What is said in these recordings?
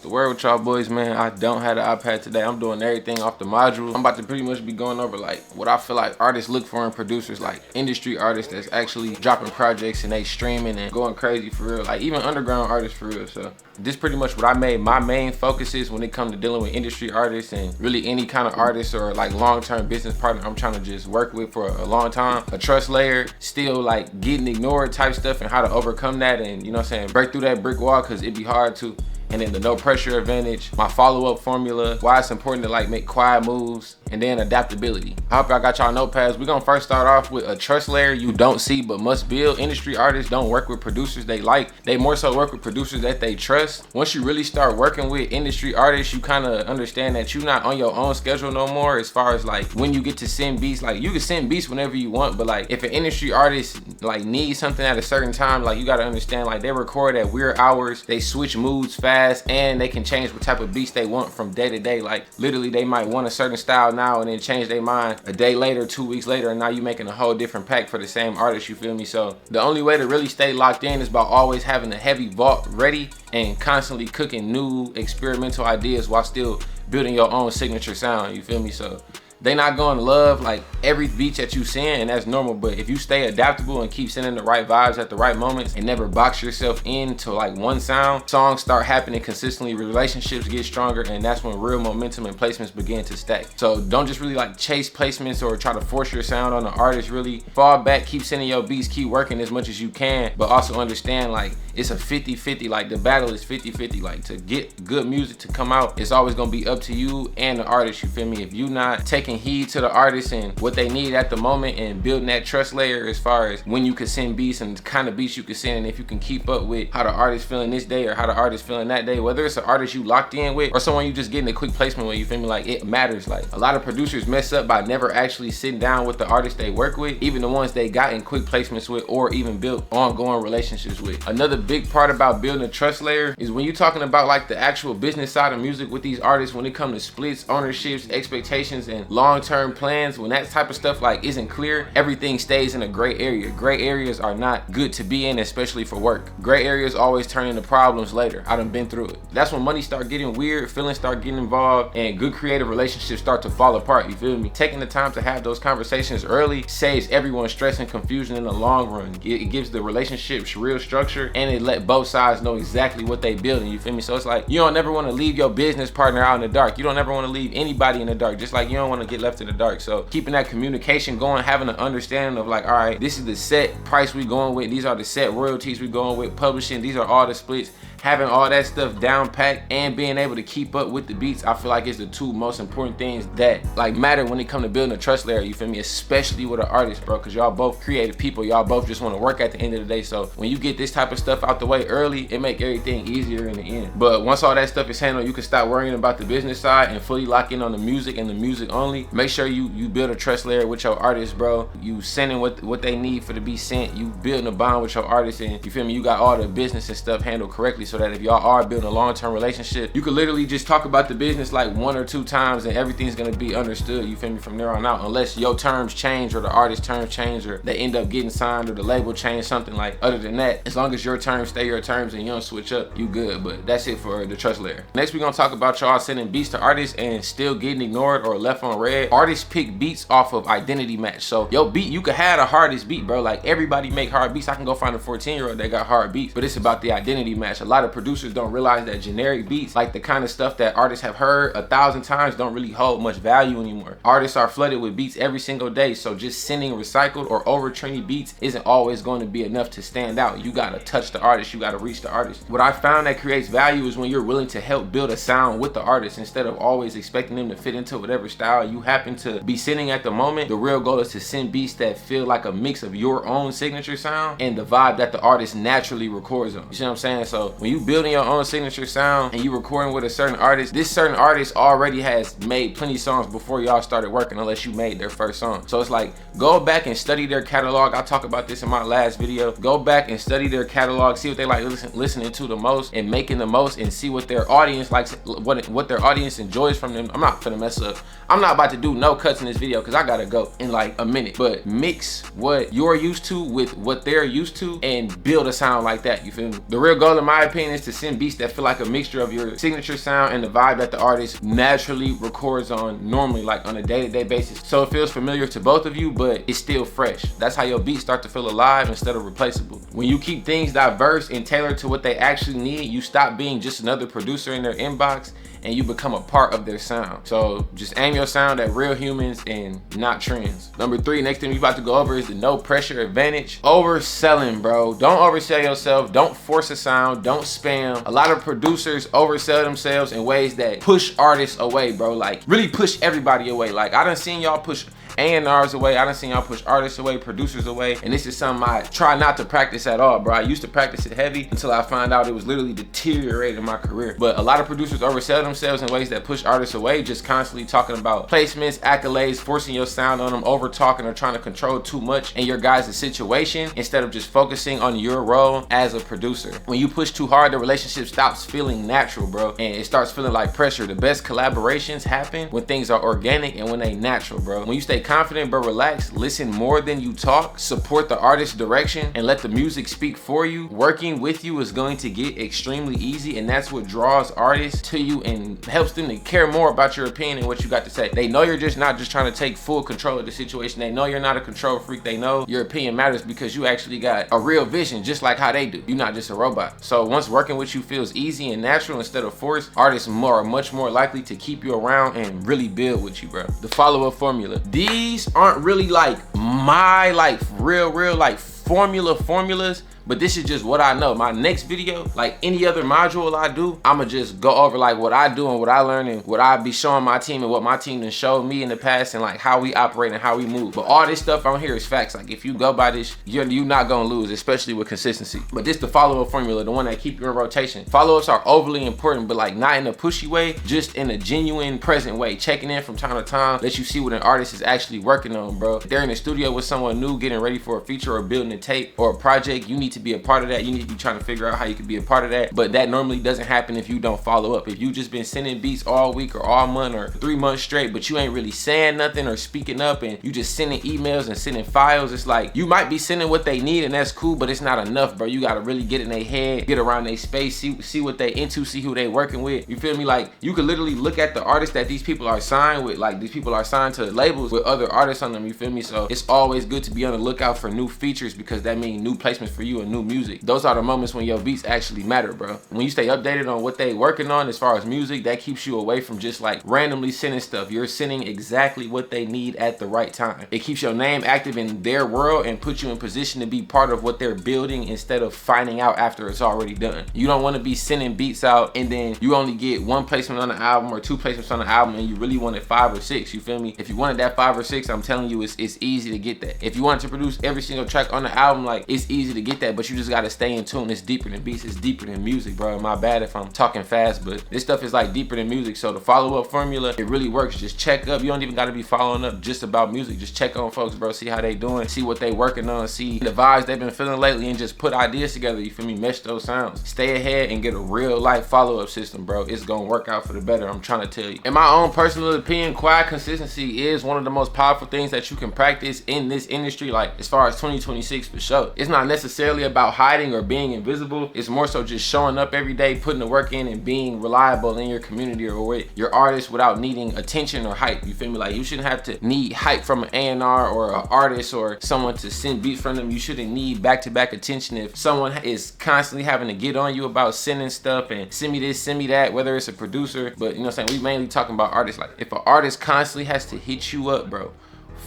The word with y'all boys, man, I don't have the iPad today. I'm doing everything off the module. I'm about to pretty much be going over like what I feel like artists look for in producers, like industry artists that's actually dropping projects and they streaming and going crazy for real, like even underground artists for real. So this pretty much what I made my main focus is when it comes to dealing with industry artists and really any kind of artist or like long-term business partner I'm trying to just work with for a long time. A trust layer, still like getting ignored type stuff and how to overcome that and, you know what I'm saying, break through that brick wall, because it'd be hard to. And then the no pressure advantage, my follow-up formula, why it's important to like make quiet moves, and then adaptability. I hope y'all got y'all notepads. We're gonna first start off with a trust layer you don't see but must build. Industry artists don't work with producers they like. They more so work with producers that they trust. Once you really start working with industry artists, you kind of understand that you're not on your own schedule no more as far as like when you get to send beats. Like you can send beats whenever you want, but like if an industry artist like needs something at a certain time, like you gotta understand like they record at weird hours, they switch moods fast, and they can change what type of beats they want from day to day. Like literally they might want a certain style now and then change their mind a day later, 2 weeks later, and now you making a whole different pack for the same artist, you feel me? So the only way to really stay locked in is by always having a heavy vault ready and constantly cooking new experimental ideas while still building your own signature sound, you feel me? So they not gonna love like every beat that you send, and that's normal, but if you stay adaptable and keep sending the right vibes at the right moments and never box yourself into like one sound, songs start happening consistently, relationships get stronger, and that's when real momentum and placements begin to stack. So don't just really like chase placements or try to force your sound on the artist. Really fall back, keep sending your beats, keep working as much as you can, but also understand like it's a 50-50, like the battle is 50-50. Like to get good music to come out, it's always gonna be up to you and the artist, you feel me? If you not taking heed to the artist and what they need at the moment and building that trust layer as far as when you can send beats and the kind of beats you can send, and if you can keep up with how the artist feeling this day or how the artist feeling that day, whether it's an artist you locked in with or someone you just getting a quick placement with, you feel me? Like it matters. Like a lot of producers mess up by never actually sitting down with the artist they work with, even the ones they got in quick placements with or even built ongoing relationships with. Another big part about building a trust layer is when you're talking about like the actual business side of music with these artists, when it comes to splits, ownerships, expectations, and long-term plans, when that type of stuff like isn't clear, everything stays in a gray area. Gray areas are not good to be in, especially for work. Gray areas always turn into problems later. I done been through it. That's when money start getting weird, feelings start getting involved, and good creative relationships start to fall apart, you feel me? Taking the time to have those conversations early saves everyone stress and confusion in the long run. It gives the relationships real structure, and it let both sides know exactly what they building, you feel me? So it's like you don't ever want to leave your business partner out in the dark. You don't ever want to leave anybody in the dark, just like you don't want to get left in the dark. So keeping that communication going, having an understanding of like, all right, this is the set price we going with, these are the set royalties we going with, publishing, these are all the splits, having all that stuff down packed and being able to keep up with the beats, I feel like is the two most important things that like matter when it comes to building a trust layer, you feel me? Especially with an artist, bro, because y'all both creative people, y'all both just want to work at the end of the day. So when you get this type of stuff out the way early, it make everything easier in the end. But once all that stuff is handled, you can stop worrying about the business side and fully lock in on the music and the music only. Make sure you build a trust layer with your artist, bro. You sending what they need for the beat sent, you building a bond with your artist, and you feel me, you got all the business and stuff handled correctly, so that if y'all are building a long-term relationship, you could literally just talk about the business like 1 or 2 times and everything's gonna be understood, you feel me, from there on out, unless your terms change or the artist terms change or they end up getting signed or the label change something. Like other than that, as long as your terms stay your terms and you don't switch up, you good. But that's it for the trust layer. Next, we're gonna talk about y'all sending beats to artists and still getting ignored or left on red. Artists pick beats off of identity match. So your beat, you could have the hardest beat, bro. Like everybody make hard beats. I can go find a 14-year-old that got hard beats, but it's about the identity match. A lot of producers don't realize that generic beats, like the kind of stuff that artists have heard 1,000 times, don't really hold much value anymore. Artists are flooded with beats every single day, so just sending recycled or over trendy beats isn't always going to be enough to stand out. You gotta touch the artist, you gotta reach the artist. What I found that creates value is when you're willing to help build a sound with the artist instead of always expecting them to fit into whatever style you happen to be sending at the moment. The real goal is to send beats that feel like a mix of your own signature sound and the vibe that the artist naturally records on. You see what I'm saying? So when you building your own signature sound and you recording with a certain artist, this certain artist already has made plenty of songs before y'all started working, unless you made their first song. So it's like, go back and study their catalog. I talk about this in my last video. Go back and study their catalog, see what they like listening to the most and making the most, and see what their audience likes, what their audience enjoys from them. I'm not gonna mess up. I'm not about to do no cuts in this video because I gotta go in like a minute, but mix what you're used to with what they're used to and build a sound like that, you feel me? The real goal in my opinion opinion is to send beats that feel like a mixture of your signature sound and the vibe that the artist naturally records on normally, like on a day-to-day basis. So it feels familiar to both of you, but it's still fresh. That's how your beats start to feel alive instead of replaceable. When you keep things diverse and tailored to what they actually need, you stop being just another producer in their inbox and you become a part of their sound. So just aim your sound at real humans and not trends. Number 3, next thing we about to go over is the no pressure advantage. Overselling, bro. Don't oversell yourself. Don't force a sound. Don't spam. A lot of producers oversell themselves in ways that push artists away, bro. Like really push everybody away. Like I done seen y'all push A&Rs away. I done seen y'all push artists away, producers away, and this is something I try not to practice at all, bro. I used to practice it heavy until I found out it was literally deteriorating my career. But a lot of producers oversell themselves in ways that push artists away, just constantly talking about placements, accolades, forcing your sound on them, over talking or trying to control too much in your guys' situation instead of just focusing on your role as a producer. When you push too hard, the relationship stops feeling natural, bro, and it starts feeling like pressure. The best collaborations happen when things are organic and when they natural, bro. When you stay confident but relaxed, listen more than you talk, support the artist's direction, and let the music speak for you, working with you is going to get extremely easy, and that's what draws artists to you and helps them to care more about your opinion and what you got to say. They know you're just not just trying to take full control of the situation. They know you're not a control freak. They know your opinion matters because you actually got a real vision, just like how they do. You're not just a robot. So once working with you feels easy and natural instead of forced, artists are much more likely to keep you around and really build with you, bro. The follow-up formula. These aren't really like my like real like formulas, but this is just what I know. My next video, like any other module I do, I'ma just go over like what I do and what I learn and what I be showing my team and what my team done showed me in the past and like how we operate and how we move. But all this stuff on here is facts. Like if you go by this, you're not gonna lose, especially with consistency. But this the follow-up formula, the one that keep you in rotation. Follow-ups are overly important, but like not in a pushy way, just in a genuine present way. Checking in from time to time, let you see what an artist is actually working on, bro. If they're in the studio with someone new, getting ready for a feature or building a tape or a project, you need to be a part of that. You need to be trying to figure out how you can be a part of that. But that normally doesn't happen if you don't follow up. If you just been sending beats all week or all month or 3 months straight, but you ain't really saying nothing or speaking up and you just sending emails and sending files, it's like you might be sending what they need and that's cool, but it's not enough, bro. You gotta really get in their head, get around their space, see what they into, see who they working with. You feel me? Like you could literally look at the artists that these people are signed with. Like these people are signed to labels with other artists on them. You feel me? So it's always good to be on the lookout for new features because that means new placements for you and new music. Those are the moments when your beats actually matter, bro. When you stay updated on what they working on as far as music, that keeps you away from just like randomly sending stuff. You're sending exactly what they need at the right time. It keeps your name active in their world and puts you in position to be part of what they're building instead of finding out after it's already done. You don't want to be sending beats out and then you only get 1 placement on the album or 2 placements on the album and you really wanted 5 or 6. You feel me? If you wanted that 5 or 6, I'm telling you, it's easy to get that. If you wanted to produce every single track on the album, like it's easy to get that, but you just gotta stay in tune. It's deeper than beats, it's deeper than music, bro. My bad if I'm talking fast, but this stuff is like deeper than music. So the follow-up formula, it really works. Just check up. You don't even gotta be following up just about music. Just check on folks, bro. See how they doing, see what they working on, see the vibes they've been feeling lately, and just put ideas together. You feel me? Mesh those sounds. Stay ahead and get a real life follow-up system, bro. It's gonna work out for the better, I'm trying to tell you. In my own personal opinion, quiet consistency is one of the most powerful things that you can practice in this industry, like as far as 2026 for sure. It's not necessarily about hiding or being invisible. It's more so just showing up every day, putting the work in and being reliable in your community or with your artist without needing attention or hype. You feel me? Like you shouldn't have to need hype from an A&R or an artist or someone to send beats from them. You shouldn't need back-to-back attention. If someone is constantly having to get on you about sending stuff and send me this, send me that, whether it's a producer, but you know what I'm saying, we mainly talking about artists. Like if an artist constantly has to hit you up, bro,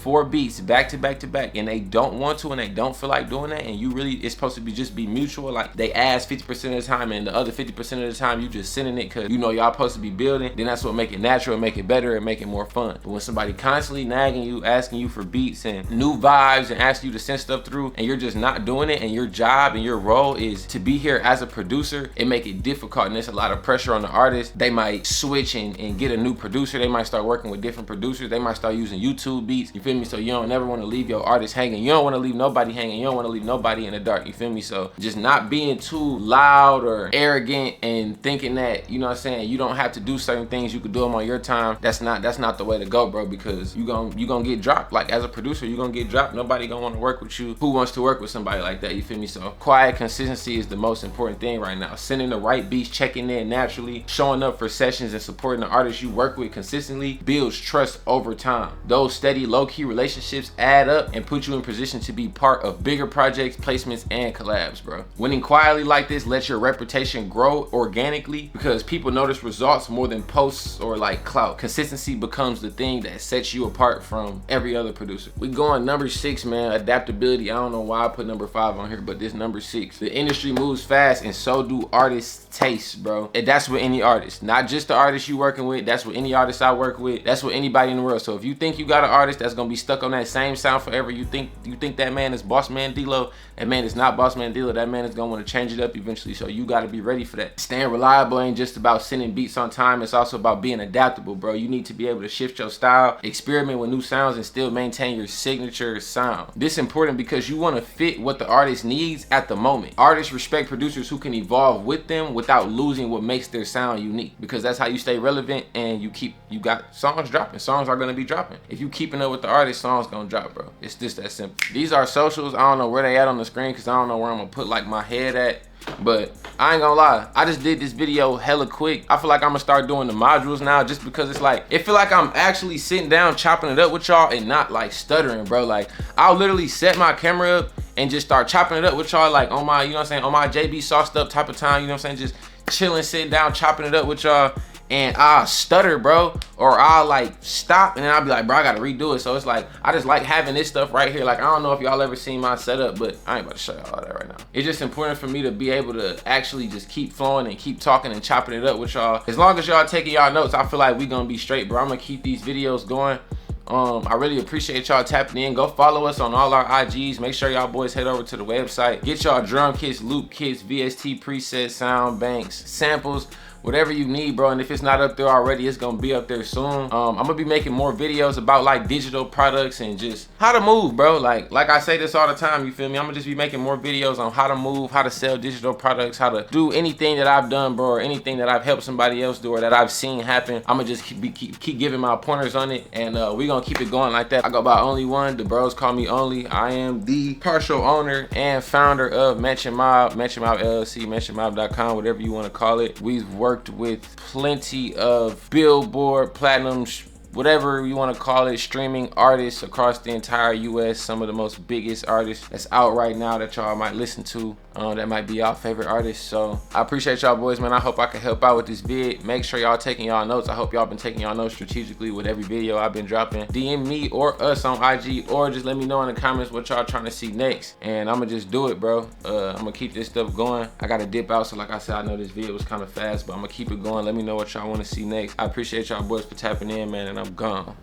4 beats back to back to back and they don't want to and they don't feel like doing that, and you really, it's supposed to be just be mutual, like they ask 50% of the time and the other 50% of the time you just sending it because you know y'all supposed to be building, then that's what make it natural and make it better and make it more fun. But when somebody constantly nagging you, asking you for beats and new vibes and asking you to send stuff through and you're just not doing it, and your job and your role is to be here as a producer, it make it difficult and there's a lot of pressure on the artist. They might switch and get a new producer. They might start working with different producers. They might start using YouTube beats. You feel feel me? So you don't never want to leave your artist hanging. You don't want to leave nobody hanging. You don't want to leave nobody in the dark, you feel me? So just not being too loud or arrogant and thinking that, you know what I'm saying, you don't have to do certain things, you could do them on your time. That's not the way to go, bro, because you gonna get dropped. Like, as a producer, you gonna get dropped. Nobody gonna want to work with you. Who wants to work with somebody like that, you feel me? So quiet consistency is the most important thing right now. Sending the right beats, checking in naturally, showing up for sessions, and supporting the artists you work with consistently builds trust over time. Those steady, low-key relationships add up and put you in position to be part of bigger projects, placements, and collabs, bro. Winning quietly like this lets your reputation grow organically because people notice results more than posts or like clout. Consistency becomes the thing that sets you apart from every other producer. We going number 6, man. Adaptability. I don't know why I put number 5 on here, but this number 6. The industry moves fast and so do artists' tastes, bro. And that's with any artist, not just the artist you working with. That's with any artist I work with. That's with anybody in the world. So if you think you got an artist that's gonna be stuck on that same sound forever, you think that man is Boss Man D-Lo, that man is not Boss Man D-Lo. That man is gonna want to change it up eventually. So you gotta be ready for that. Staying reliable ain't just about sending beats on time. It's also about being adaptable, bro. You need to be able to shift your style, experiment with new sounds, and still maintain your signature sound. This is important because you want to fit what the artist needs at the moment. Artists respect producers who can evolve with them without losing what makes their sound unique, because that's how you stay relevant and you got songs dropping. Songs are gonna be dropping. If you keeping up with the artist, songs gonna drop, bro. It's just that simple. These are socials. I don't know where they at on the screen because I don't know where I'm gonna put like my head at. But I ain't gonna lie, I just did this video hella quick. I feel like I'm gonna start doing the modules now, just because it's like, it feel like I'm actually sitting down chopping it up with y'all and not like stuttering, bro. Like, I'll literally set my camera up and just start chopping it up with y'all, like on my, you know what I'm saying, on my JB sauced up type of time, you know what I'm saying, just chilling, sitting down, chopping it up with y'all. And I'll stutter, bro, or I'll like stop and then I'll be like, bro, I gotta redo it. So it's like, I just like having this stuff right here. Like, I don't know if y'all ever seen my setup, but I ain't about to show y'all all that right now. It's just important for me to be able to actually just keep flowing and keep talking and chopping it up with y'all. As long as y'all taking y'all notes, I feel like we gonna be straight, bro. I'm gonna keep these videos going. I really appreciate y'all tapping in. Go follow us on all our IGs. Make sure y'all boys head over to the website. Get y'all drum kits, loop kits, VST presets, sound banks, samples, whatever you need, bro. And if it's not up there already, it's gonna be up there soon. I'm gonna be making more videos about like digital products and just how to move, bro. Like I say this all the time, you feel me? I'm gonna just be making more videos on how to move, how to sell digital products, how to do anything that I've done, bro, or anything that I've helped somebody else do or that I've seen happen. I'm gonna just keep giving my pointers on it, and we gonna keep it going like that. I go by Only One. The bros call me Only. I am the partial owner and founder of Mention Mob LLC, mentionmob.com, whatever you want to call it. We've worked with plenty of Billboard, Platinum, whatever you want to call it, streaming artists across the entire US. Some of the most biggest artists that's out right now that y'all might listen to, that might be y'all favorite artists. So I appreciate y'all boys, man. I hope I can help out with this vid. Make sure y'all taking y'all notes. I hope y'all been taking y'all notes strategically with every video I've been dropping. DM me or us on IG, or just let me know in the comments what y'all trying to see next, and I'm gonna just do it, bro. I'm gonna keep this stuff going. I gotta dip out, so like I said, I know this video was kind of fast, but I'm gonna keep it going. Let me know what y'all want to see next. I appreciate y'all boys for tapping in, man, and I'm gone.